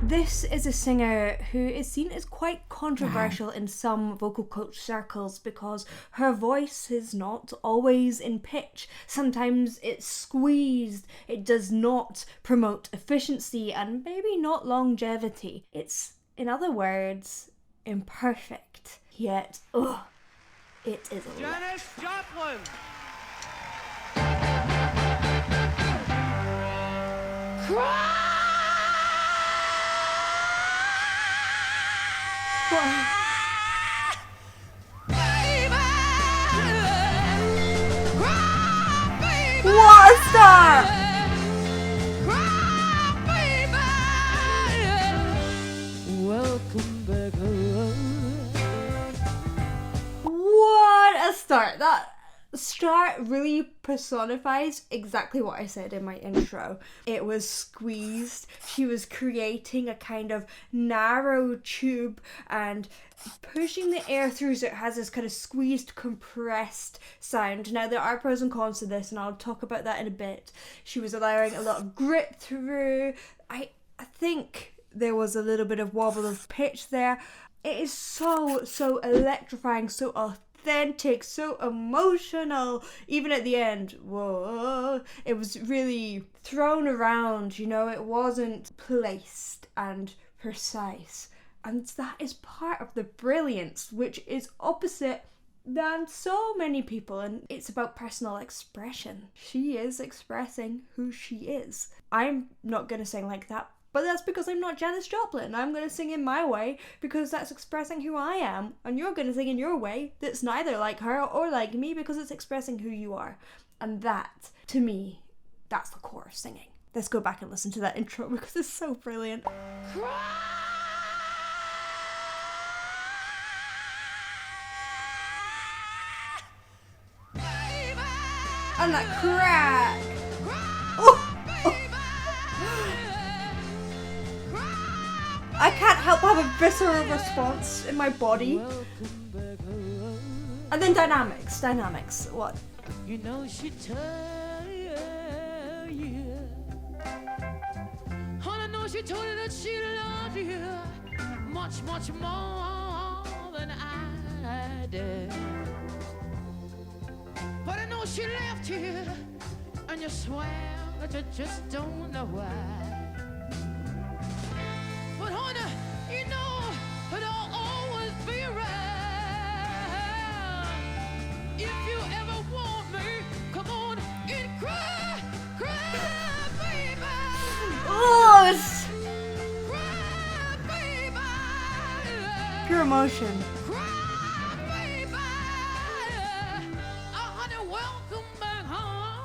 This is a singer who is seen as quite controversial in some vocal coach circles because her voice is not always in pitch. Sometimes it's squeezed, it does not promote efficiency and maybe not longevity. It's, in other words, imperfect. Yet, it is a Janis Joplin! What a start! Welcome back home. What a start! That start really personifies exactly what I said in my intro. It was squeezed. She was creating a kind of narrow tube and pushing the air through, so it has this kind of squeezed, compressed sound. Now, there are pros and cons to this, and I'll talk about that in a bit. She was allowing a lot of grit through. I think there was a little bit of wobble of pitch there. It is so electrifying, so authentic, so emotional. Even at the end, whoa, it was really thrown around, you know, it wasn't placed and precise. And that is part of the brilliance, which is opposite than so many people, and it's about personal expression. She is expressing who she is. I'm not gonna sing like that, but that's because I'm not Janis Joplin. I'm going to sing in my way because that's expressing who I am. And you're going to sing in your way that's neither like her or like me because it's expressing who you are. And that, to me, that's the core of singing. Let's go back and listen to that intro because it's so brilliant. And that crack. I can't help have a visceral response in my body. And then dynamics. What? You know she tell you. I know she told you that she loved you much more than I did. But I know she left you, and you swear that you just don't know why. But honey, you know it'll always be around. If you ever want me, come on and cry, baby. Oh, it's Cry, baby. pure emotion. Cry, baby. Oh, honey, welcome back home.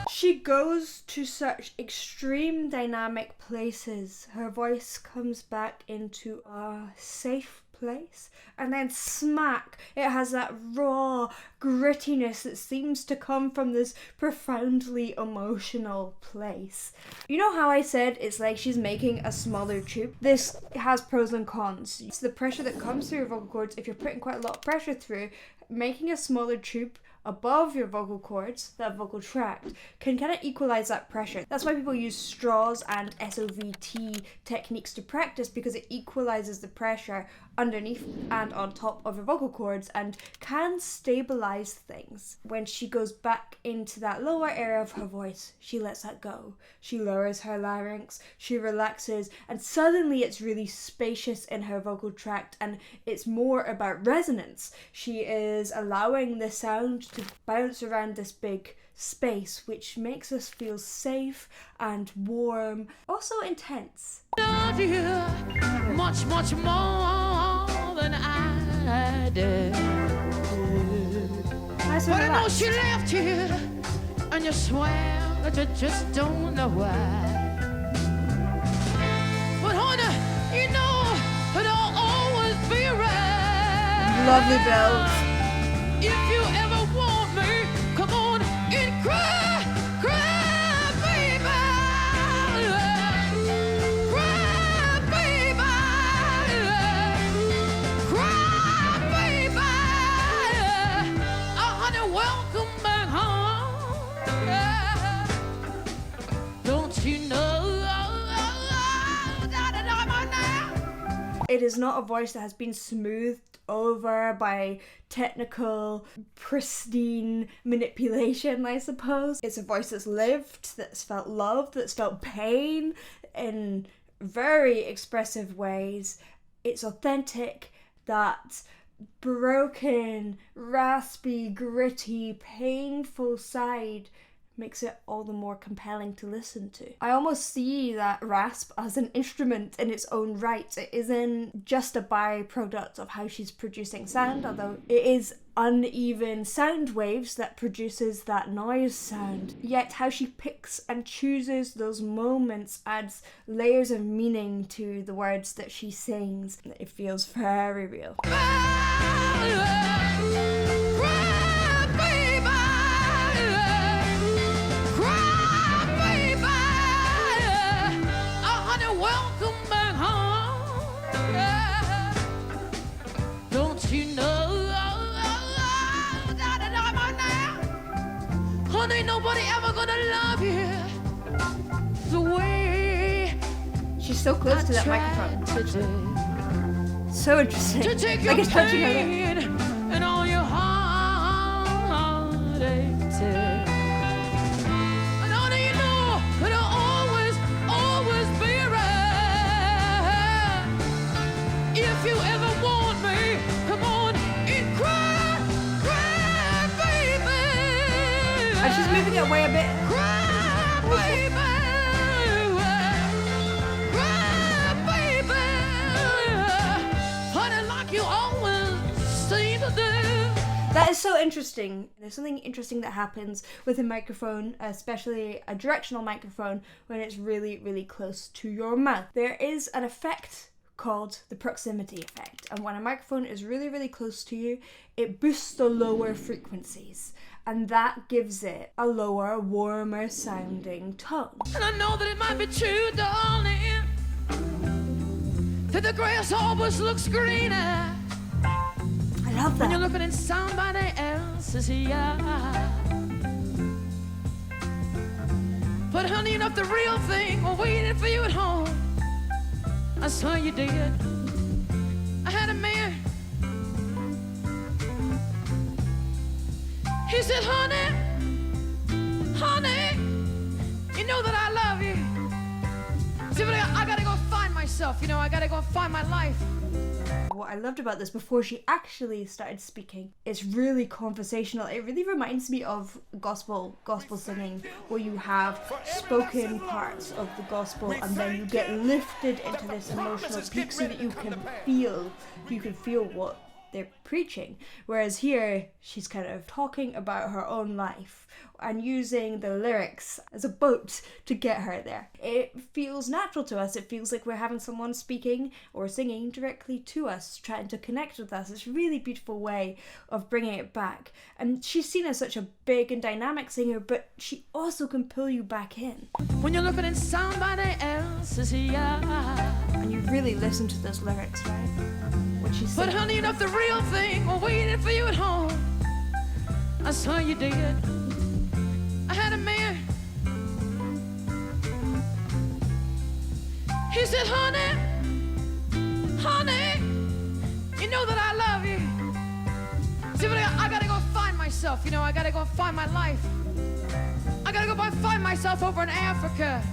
She goes to such extreme dynamic places. Her voice comes back into a safe place, and then smack, it has that raw grittiness that seems to come from this profoundly emotional place. You know how I said it's like she's making a smaller tube? This has pros and cons. It's the pressure that comes through your vocal cords. If you're putting quite a lot of pressure through, making a smaller tube above your vocal cords, that vocal tract, can kind of equalize that pressure. That's why people use straws and SOVT techniques to practice, because it equalizes the pressure underneath and on top of your vocal cords and can stabilize things. When she goes back into that lower area of her voice, she lets that go. She lowers her larynx, she relaxes, and suddenly it's really spacious in her vocal tract, and it's more about resonance. She is allowing the sound to bounce around this big space, which makes us feel safe and warm, also intense. Love you much more than I did. Nice But and I know relaxed. she left you, and you swear that you just don't know why. But honey, you know it'll always be around. Lovely bells. If you ever want me, come on and cry, baby. Cry, baby. Cry, baby. Oh, honey, welcome back home. Don't you know It is not a voice that has been smoothed over by technical, pristine manipulation, I suppose. It's a voice that's lived, that's felt love, that's felt pain in very expressive ways. It's authentic. That broken, raspy, gritty, painful side makes it all the more compelling to listen to. I almost see that rasp as an instrument in its own right. It isn't just a byproduct of how she's producing sound, although it is uneven sound waves that produces that noise sound. Yet how she picks and chooses those moments adds layers of meaning to the words that she sings. It feels very real. Welcome back home. Don't you know? Honey, nobody ever gonna love you the way she's so close to that microphone. So interesting. To take like your it's touching her pain and all your heartaches. And honey, you know it'll always be right. If you ever want me, come on and cry, baby. And she's moving it away a bit. Cry, baby. Cry, baby. Honey, like you always seem to do. That is so interesting. There's something interesting that happens with a microphone, especially a directional microphone, when it's really, really close to your mouth. There is an effect called the proximity effect, and when a microphone is really, really close to you, it boosts the lower frequencies, and that gives it a lower, warmer sounding tone. And I know that it might be true, darling, that the grass always looks greener I love when you're that. looking in somebody else's eye. But honey, enough the real thing was waiting for you at home. I saw you did. I had a man. He said, honey, you know that I love you. See, but I gotta go find myself, you know, I gotta go find my life. What I loved about this before she actually started speaking, it's really conversational. It really reminds me of gospel singing, where you have spoken parts of the gospel and then you get lifted into this emotional peak so that you can feel what they're preaching. Whereas here, she's kind of talking about her own life and using the lyrics as a boat to get her there. It feels natural to us. It feels like we're having someone speaking or singing directly to us, trying to connect with us. It's a really beautiful way of bringing it back. And she's seen as such a big and dynamic singer, but she also can pull you back in. When you're looking in somebody else's eye. And you really listen to those lyrics, right? What she's But saying. honey, enough the real thing was waiting for you at home. I saw you did. I had a man. He said, honey, you know that I love you. See, but I gotta go find myself, you know, I gotta go find my life. I gotta go find myself over in Africa,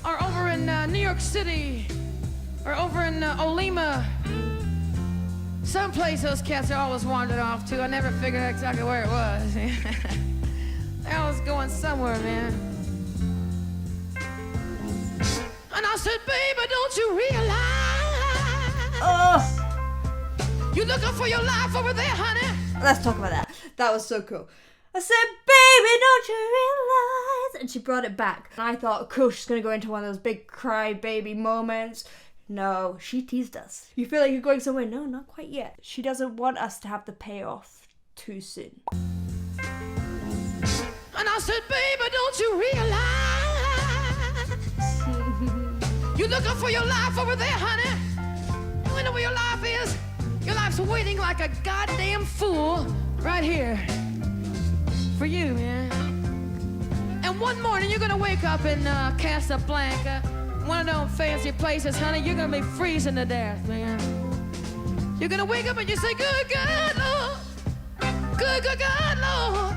or over in New York City, or over in Olima. Someplace those cats are always wandered off to. I never figured out exactly where it was. They always going somewhere, man. And I said, baby, don't you realize? Oh, You looking for your life over there, honey? let's talk about that. That was so cool. I said, baby, don't you realize? And she brought it back. And I thought, cool, she's going to go into one of those big cry baby moments. No, she teased us. You feel like you're going somewhere? No, not quite yet. She doesn't want us to have the payoff too soon. And I said, baby, don't you realize? You looking for your life over there, honey? You know where your life is? Your life's waiting like a goddamn fool right here for you, man. And one morning you're gonna wake up in Casablanca, one of them fancy places, honey, you're gonna be freezing to death, man. You're gonna wake up and you say, good God, Lord. Good God, Lord.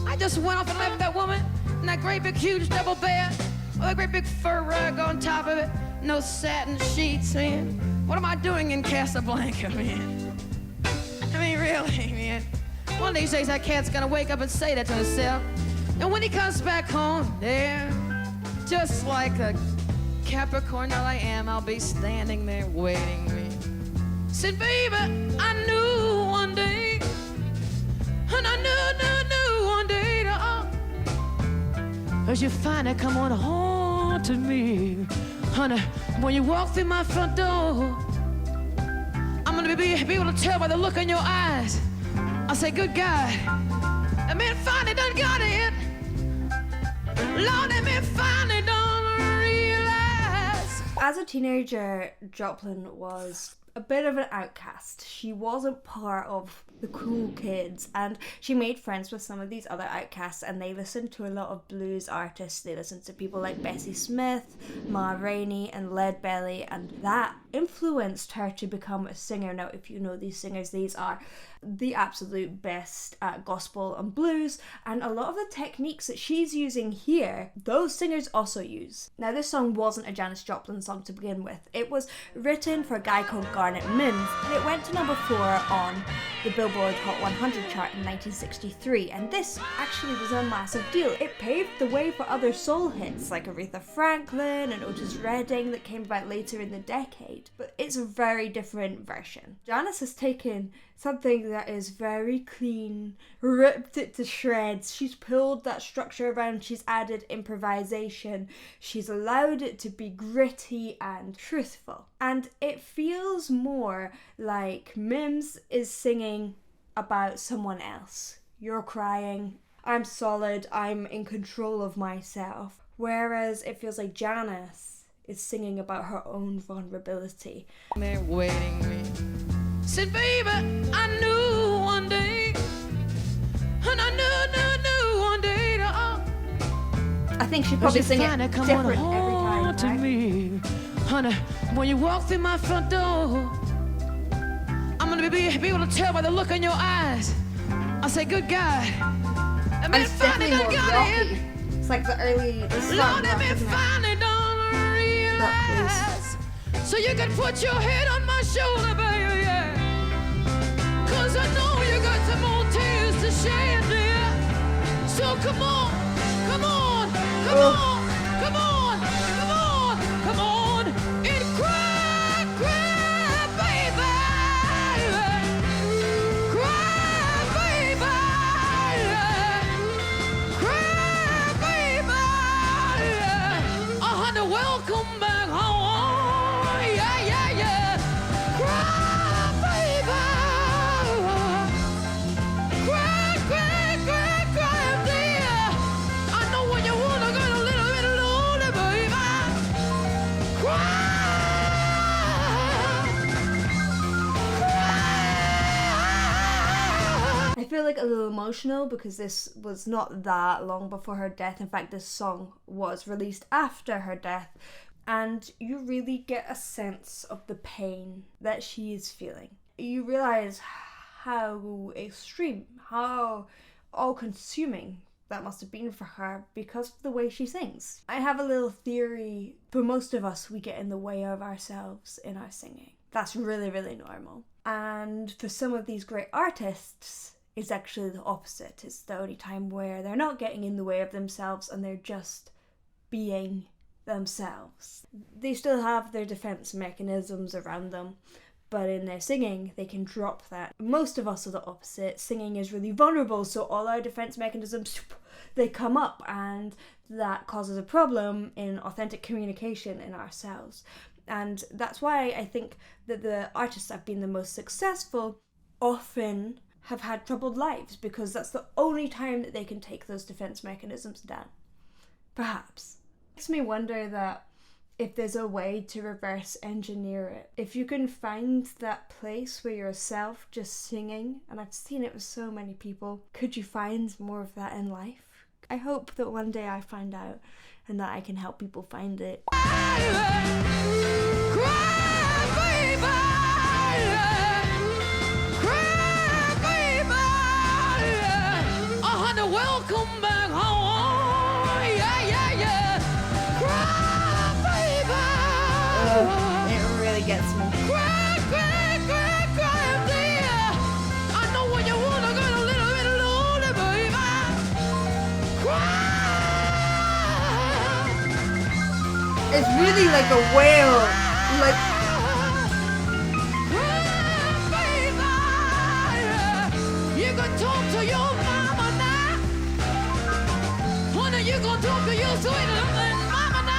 I just went off and left that woman in that great big huge double bed with a great big fur rug on top of it. No satin sheets, man. What am I doing in Casablanca, man? I mean, really, man. One of these days that cat's gonna wake up and say that to himself. And when he comes back home, there, just like a Capricorn that I am, I'll be standing there waiting, man. Said, baby, I knew one day, and I knew one day, as you finally come on home to me, honey, when you walk through my front door, I'm gonna be able to tell by the look in your eyes. I say, good God, that man finally done got it. Lord, that man finally done realize. As a teenager, Joplin was a bit of an outcast. She wasn't part of the cool kids, and she made friends with some of these other outcasts, and they listened to a lot of blues artists. They listened to people like Bessie Smith, Ma Rainey, and Lead Belly, and that influenced her to become a singer. Now, if you know these singers, these are the absolute best at gospel and blues, and a lot of the techniques that she's using here, those singers also use. Now, this song wasn't a Janis Joplin song to begin with. It was written for a guy called Garnet Mims, and it went to number 4 on the Billboard Hot 100 chart in 1963, and this actually was a massive deal. It paved the way for other soul hits like Aretha Franklin and Otis Redding that came about later in the decade, but it's a very different version. Janis has taken something that is very clean, ripped it to shreds. She's pulled that structure around, she's added improvisation, she's allowed it to be gritty and truthful. And it feels more like Mims is singing about someone else. You're crying, I'm solid, I'm in control of myself. Whereas it feels like Janis is singing about her own vulnerability. They're waiting me. Said, baby, I knew one day, and I knew one day. I think she'd probably sing it different every time, to right? me, honey, when you walk through my front door, I'm gonna be able to tell by the look in your eyes. I say, good God, that And man it's finally definitely done more got rocky. it. It's like the Lord, that man finally done realize. So you can put your head on my shoulder, baby, yeah. 'Cause I know you got some more tears to shed, dear. So come on, come on, come on, come on, come on, come on, and cry, cry, baby. Cry, baby. Cry, baby. Honey, welcome back home. Yeah, yeah, yeah. Cry, baby. Cry, cry, cry, cry, dear. I know when you wanna get a little bit lonely, baby. Cry. I feel like a little emotional because this was not that long before her death. In fact, this song was released after her death, and you really get a sense of the pain that she is feeling. You realise how extreme, how all-consuming that must have been for her because of the way she sings. I have a little theory. For most of us, we get in the way of ourselves in our singing. That's really, really normal. And for some of these great artists, it's actually the opposite. It's the only time where they're not getting in the way of themselves and they're just being themselves. They still have their defense mechanisms around them, but in their singing, they can drop that. Most of us are the opposite. Singing is really vulnerable, so all our defense mechanisms, they come up, and that causes a problem in authentic communication in ourselves. And that's why I think that the artists that have been the most successful often have had troubled lives, because that's the only time that they can take those defense mechanisms down. Perhaps. Makes me wonder that if there's a way to reverse engineer it. If you can find that place where you're yourself just singing, and I've seen it with so many people, could you find more of that in life? I hope that one day I find out, and that I can help people find it. Welcome back home. Yeah, yeah, yeah. Cry, baby. It really gets me. Cry, cry, cry, cry, dear. I know when you wanna get a little bit lonely, baby. Cry. It's really like a whale. Like, Cry, baby. You can talk to your mama now. Honey, you gonna talk to your sweet little mama now.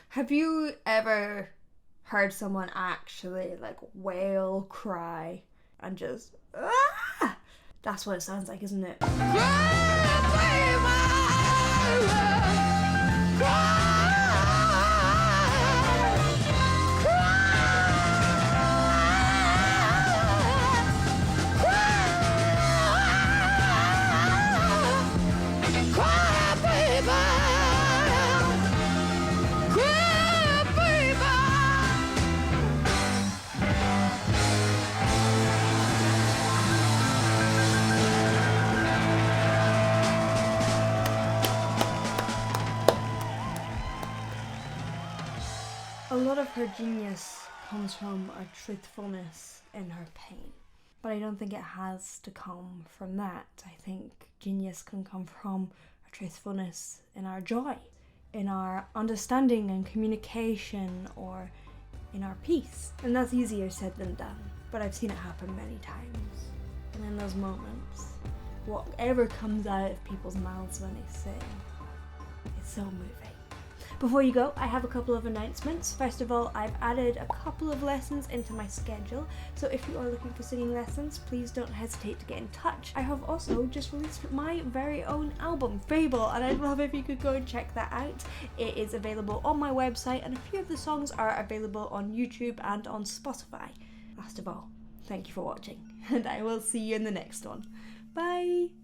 have you ever heard someone actually like wail, cry, and just ah? That's what it sounds like, isn't it? A lot of her genius comes from a truthfulness in her pain. But I don't think it has to come from that. I think genius can come from a truthfulness in our joy, in our understanding and communication, or in our peace. And that's easier said than done. But I've seen it happen many times. And in those moments, whatever comes out of people's mouths when they sing, it's so moving. Before you go, I have a couple of announcements. First of all, I've added a couple of lessons into my schedule, so if you are looking for singing lessons, please don't hesitate to get in touch. I have also just released my very own album, Fable, and I'd love if you could go and check that out. It is available on my website, and a few of the songs are available on YouTube and on Spotify. Last of all, thank you for watching, and I will see you in the next one. Bye!